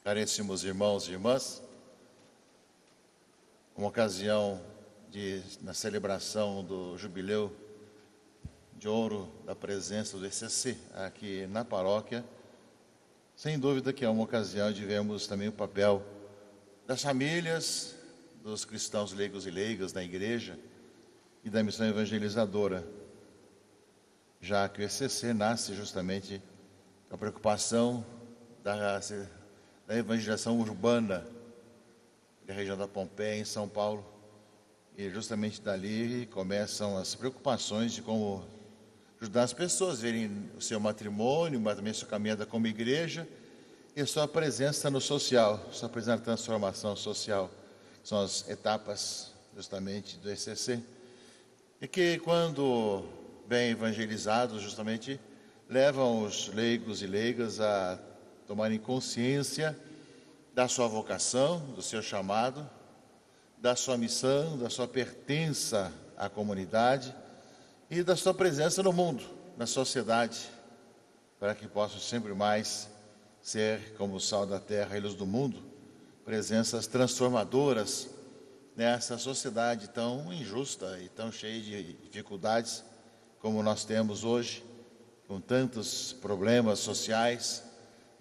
Caríssimos irmãos e irmãs, uma ocasião na celebração do jubileu de ouro da presença do ECC aqui na paróquia, sem dúvida que é uma ocasião de vermos também o papel das famílias, dos cristãos leigos e leigas da igreja e da missão evangelizadora, já que o ECC nasce justamente com a preocupação da evangelização urbana da região da Pompeia, em São Paulo. E justamente dali começam as preocupações de como ajudar as pessoas a verem o seu matrimônio, mas também a sua caminhada como igreja e a sua presença no social, sua presença na transformação social. São as etapas justamente do ECC. E que quando bem evangelizados, justamente, levam os leigos e leigas a tomarem consciência da sua vocação, do seu chamado, da sua missão, da sua pertença à comunidade e da sua presença no mundo, na sociedade, para que possam sempre mais ser, como o sal da terra e luz do mundo, presenças transformadoras nessa sociedade tão injusta e tão cheia de dificuldades como nós temos hoje, com tantos problemas sociais,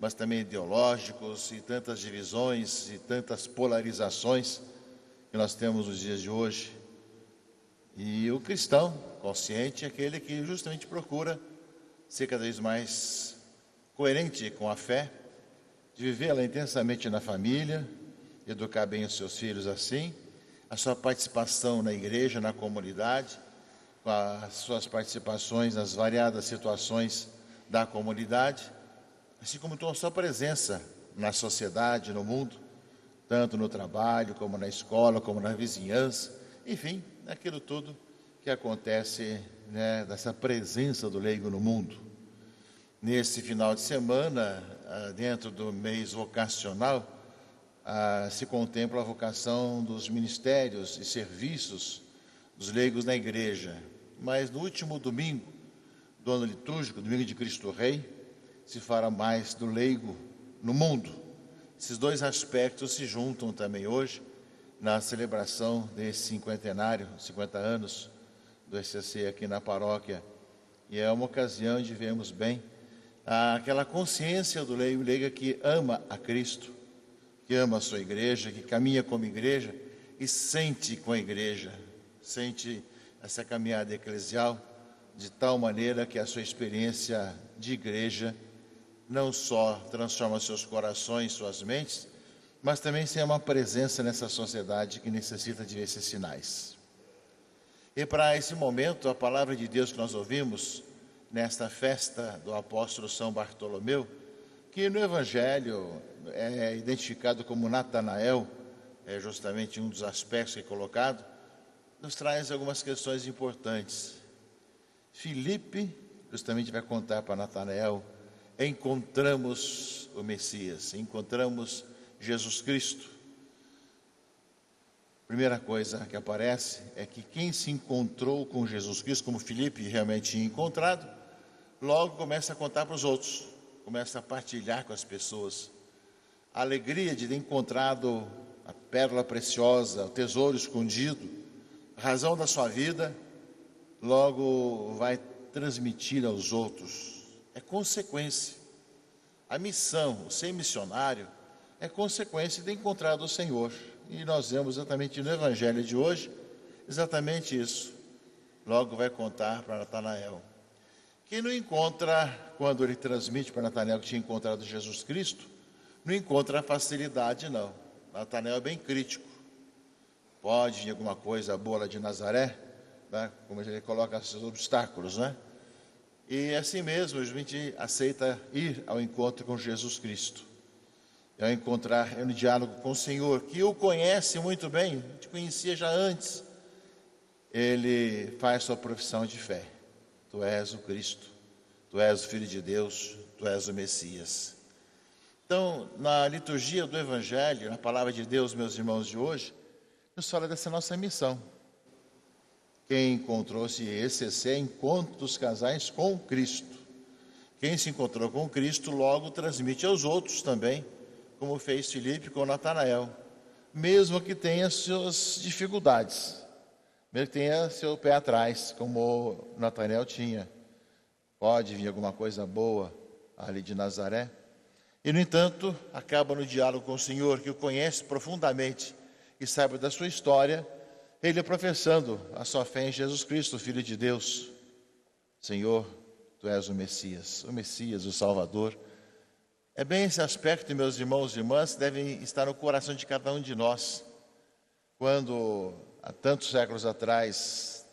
mas também ideológicos e tantas divisões e tantas polarizações que nós temos nos dias de hoje. E o cristão consciente é aquele que justamente procura ser cada vez mais coerente com a fé, de vivê-la intensamente na família, educar bem os seus filhos assim, a sua participação na igreja, na comunidade, com as suas participações nas variadas situações da comunidade, assim como a sua presença na sociedade, no mundo, tanto no trabalho, como na escola, como na vizinhança, enfim, aquilo tudo que acontece, dessa presença do leigo no mundo. Nesse final de semana, dentro do mês vocacional, se contempla a vocação dos ministérios e serviços dos leigos na igreja. Mas no último domingo do ano litúrgico, domingo de Cristo Rei, se fala mais do leigo no mundo. Esses dois aspectos se juntam também hoje na celebração desse cinquentenário, 50 anos do ECC aqui na paróquia. E é uma ocasião de vermos bem aquela consciência do leigo e leiga que ama a Cristo, que ama a sua igreja, que caminha como igreja e sente com a igreja, sente essa caminhada eclesial de tal maneira que a sua experiência de igreja não só transforma seus corações, suas mentes, mas também tem uma presença nessa sociedade que necessita de ver esses sinais. E para esse momento, a palavra de Deus que nós ouvimos nesta festa do apóstolo São Bartolomeu, que no Evangelho é identificado como Natanael, é justamente um dos aspectos que é colocado, nos traz algumas questões importantes. Filipe justamente vai contar para Natanael: encontramos o Messias, encontramos Jesus Cristo. Primeira coisa que aparece é que quem se encontrou com Jesus Cristo, como Filipe realmente tinha encontrado, logo começa a contar para os outros, começa a partilhar com as pessoas. A alegria de ter encontrado a pérola preciosa, o tesouro escondido, a razão da sua vida, logo vai transmitir aos outros. É consequência. A missão, o ser missionário, é consequência de ter encontrado o Senhor. E nós vemos exatamente no Evangelho de hoje, exatamente isso. Logo vai contar para Natanael. Quem não encontra, quando ele transmite para Natanael que tinha encontrado Jesus Cristo, não encontra facilidade, não. Natanael é bem crítico. Pode vir alguma coisa boa lá de Nazaré, né? Como ele coloca esses obstáculos, né? E assim mesmo a gente aceita ir ao encontro com Jesus Cristo. Ao encontrar no diálogo com o Senhor, que o conhece muito bem, te conhecia já antes, ele faz sua profissão de fé. Tu és o Cristo, tu és o Filho de Deus, tu és o Messias. Então, na liturgia do Evangelho, na palavra de Deus, meus irmãos de hoje, nos fala dessa nossa missão. Quem encontrou-se, esse é encontro dos casais com Cristo. Quem se encontrou com Cristo, logo transmite aos outros também como fez Filipe com Natanael, mesmo que tenha suas dificuldades, mesmo que tenha seu pé atrás, como Natanael tinha. Pode vir alguma coisa boa ali de Nazaré? E, no entanto, acaba no diálogo com o Senhor, que o conhece profundamente e sabe da sua história, ele professando a sua fé em Jesus Cristo, o Filho de Deus. Senhor, Tu és o Messias, o Salvador. É bem esse aspecto, meus irmãos e irmãs, que devem estar no coração de cada um de nós. Quando, há tantos séculos atrás,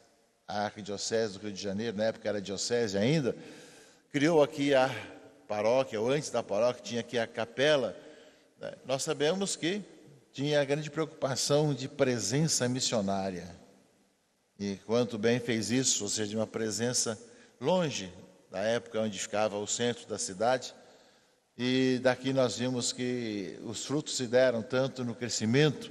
a Arquidiocese do Rio de Janeiro, na época era diocese ainda, criou aqui a paróquia, ou antes da paróquia, tinha aqui a capela. Nós sabemos que tinha a grande preocupação de presença missionária. E quanto bem fez isso, ou seja, de uma presença longe da época onde ficava o centro da cidade. E daqui nós vimos que os frutos se deram tanto no crescimento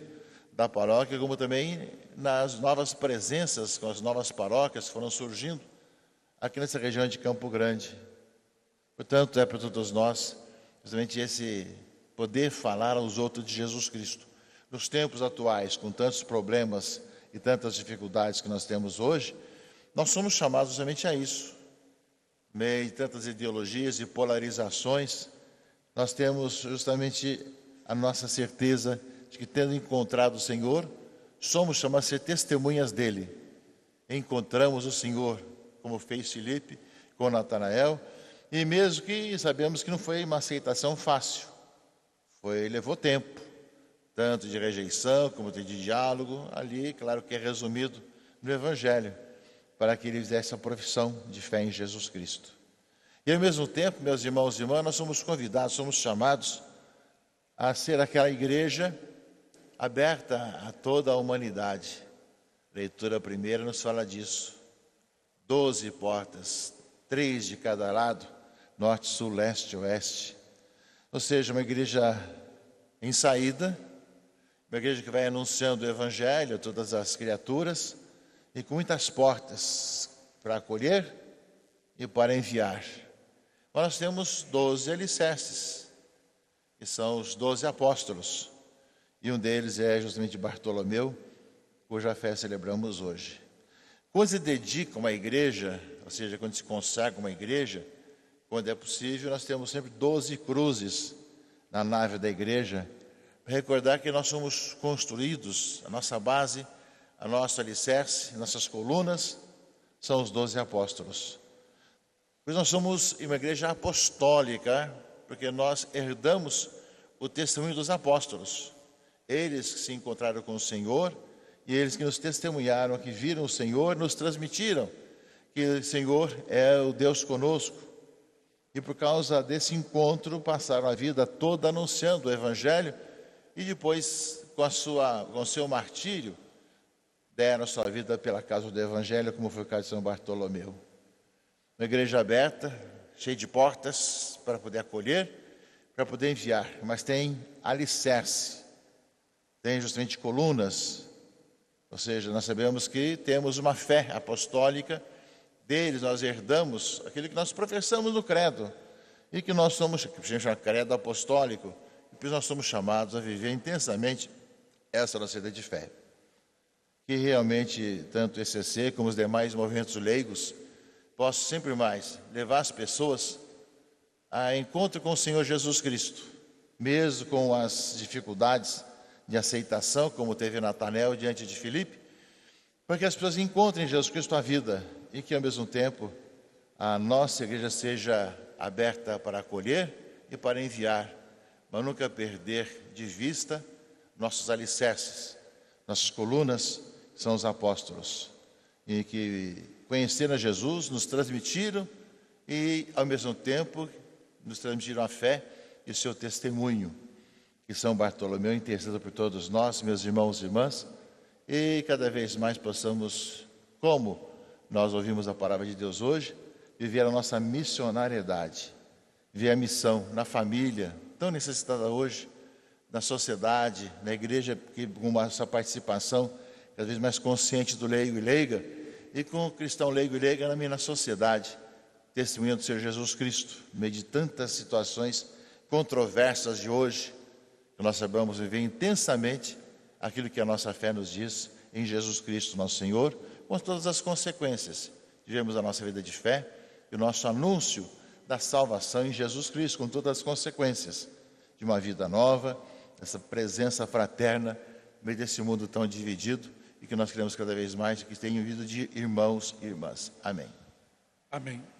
da paróquia, como também nas novas presenças, com as novas paróquias que foram surgindo aqui nessa região de Campo Grande. Portanto, é para todos nós justamente esse poder falar aos outros de Jesus Cristo. Nos tempos atuais, com tantos problemas e tantas dificuldades que nós temos hoje, nós somos chamados justamente a isso. No meio de tantas ideologias e polarizações, nós temos justamente a nossa certeza de que, tendo encontrado o Senhor, somos chamados a ser testemunhas dele. Encontramos o Senhor, como fez Filipe com Natanael, e mesmo que sabemos que não foi uma aceitação fácil, levou tempo, tanto de rejeição como de diálogo, ali, claro que é resumido no Evangelho, para que ele fizesse a profissão de fé em Jesus Cristo. E ao mesmo tempo, meus irmãos e irmãs, nós somos convidados, somos chamados a ser aquela igreja aberta a toda a humanidade. A leitura primeira nos fala disso. 12 portas, 3 de cada lado, norte, sul, leste, oeste. Ou seja, uma igreja em saída, uma igreja que vai anunciando o Evangelho a todas as criaturas e com muitas portas para acolher e para enviar. Nós temos 12 alicerces, que são os 12 apóstolos, e um deles é justamente Bartolomeu, cuja fé celebramos hoje. Quando se dedica uma igreja, ou seja, quando se consagra uma igreja, quando é possível, nós temos sempre 12 cruzes na nave da igreja, para recordar que nós somos construídos, a nossa base, a nosso alicerce, nossas colunas, são os 12 apóstolos. Pois nós somos uma igreja apostólica, porque nós herdamos o testemunho dos apóstolos. Eles que se encontraram com o Senhor e eles que nos testemunharam, que viram o Senhor, nos transmitiram que o Senhor é o Deus conosco. E por causa desse encontro, passaram a vida toda anunciando o Evangelho e depois, com o seu martírio, deram a sua vida pela causa do Evangelho, como foi o caso de São Bartolomeu. Uma igreja aberta, cheia de portas para poder acolher, para poder enviar, mas tem alicerce, tem justamente colunas, ou seja, nós sabemos que temos uma fé apostólica, deles nós herdamos aquilo que nós professamos no credo, e que nós somos, que a gente chama credo apostólico, e que nós somos chamados a viver intensamente essa nossa vida de fé. Que realmente, tanto o ECC como os demais movimentos leigos, possam sempre mais levar as pessoas a encontro com o Senhor Jesus Cristo, mesmo com as dificuldades de aceitação, como teve Natanael diante de Filipe, para que as pessoas encontrem em Jesus Cristo a vida e que, ao mesmo tempo, a nossa igreja seja aberta para acolher e para enviar, mas nunca perder de vista nossos alicerces, nossas colunas, que são os apóstolos, e que conheceram a Jesus, nos transmitiram e, ao mesmo tempo, nos transmitiram a fé e o seu testemunho. Que São Bartolomeu interceda por todos nós, meus irmãos e irmãs, e cada vez mais possamos, como nós ouvimos a palavra de Deus hoje, viver a nossa missionariedade, viver a missão na família, tão necessitada hoje, na sociedade, na igreja, com essa participação cada vez mais consciente do leigo e leiga, e com o cristão leigo e leiga também na sociedade, testemunhando do Senhor Jesus Cristo, no meio de tantas situações controversas de hoje, que nós saibamos viver intensamente aquilo que a nossa fé nos diz em Jesus Cristo, nosso Senhor, com todas as consequências. Vivemos a nossa vida de fé e o nosso anúncio da salvação em Jesus Cristo, com todas as consequências de uma vida nova, essa presença fraterna no meio desse mundo tão dividido e que nós queremos cada vez mais que tenham vida de irmãos e irmãs. Amém. Amém.